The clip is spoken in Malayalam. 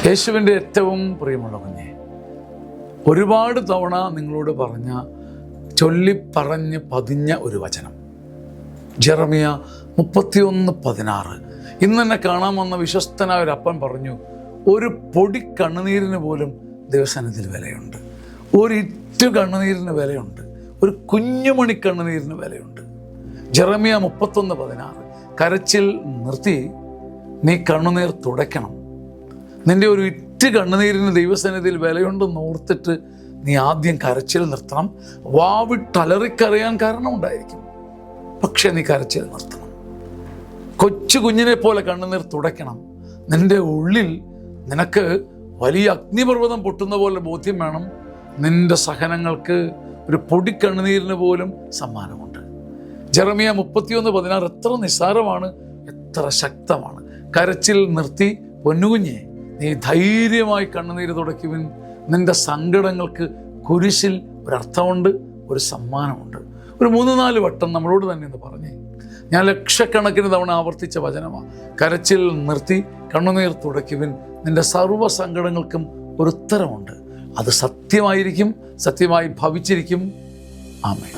യേശുവിൻ്റെ ഏറ്റവും പ്രിയമുള്ള കുഞ്ഞെ, ഒരുപാട് തവണ നിങ്ങളോട് ചൊല്ലിപ്പറഞ്ഞ് പതിഞ്ഞ ഒരു വചനം, ജെറമിയ 31:16. ഇന്ന് എന്നെ കാണാൻ വന്ന വിശ്വസ്തനായ ഒരു അപ്പൻ പറഞ്ഞു, ഒരു പൊടി കണ്ണുനീരിന് പോലും ദൈവസന്നിധിയിൽ വിലയുണ്ട്. ഒരിറ്റു കണ്ണുനീരിന് വിലയുണ്ട്. ഒരു കുഞ്ഞുമണി കണ്ണുനീരിന് വിലയുണ്ട്. ജെറമിയ 31:16. കരച്ചിൽ നിർത്തി നീ കണ്ണുനീർ തുടയ്ക്കണം. നിൻ്റെ ഒരു ഇറ്റ് കണ്ണുനീരിന് ദൈവസന്നിധിയിൽ വിലയുണ്ടെന്ന് ഓർത്തിട്ട് നീ ആദ്യം കരച്ചിൽ നിർത്തണം. വാവിട്ടലറിക്കറിയാൻ കാരണമുണ്ടായിരിക്കും, പക്ഷെ നീ കരച്ചിൽ നിർത്തണം. കൊച്ചു കുഞ്ഞിനെ പോലെ കണ്ണുനീർ തുടയ്ക്കണം. നിൻ്റെ ഉള്ളിൽ നിനക്ക് വലിയ അഗ്നിപർവ്വതം പൊട്ടുന്ന പോലെ ബോധ്യം വേണം. നിൻ്റെ സഹനങ്ങൾക്ക് ഒരു പൊടി കണ്ണുനീരിന് പോലും സമ്മാനമുണ്ട്. ജെറമിയ 31:16 എത്ര നിസ്സാരമാണ്, എത്ര ശക്തമാണ്. കരച്ചിൽ നിർത്തി പൊന്നുകുഞ്ഞെ നീ ധൈര്യമായി കണ്ണുനീര് തുടയ്ക്കുവിൻ. നിൻ്റെ സങ്കടങ്ങൾക്ക് കുരിശിൽ ഒരർത്ഥമുണ്ട്, ഒരു സമ്മാനമുണ്ട്. ഒരു 3-4 വട്ടം നമ്മളോട് തന്നെ എന്ന് പറഞ്ഞേ. ഞാൻ ലക്ഷക്കണക്കിന് തവണ ആവർത്തിച്ച വചനമാണ്. കരച്ചിൽ നിർത്തി കണ്ണുനീർ തുടയ്ക്കുവിൻ. നിൻ്റെ സർവ്വ സങ്കടങ്ങൾക്കും ഒരു ഉത്തരമുണ്ട്. അത് സത്യമായിരിക്കും, സത്യമായി ഭവിച്ചിരിക്കും. ആമേൻ.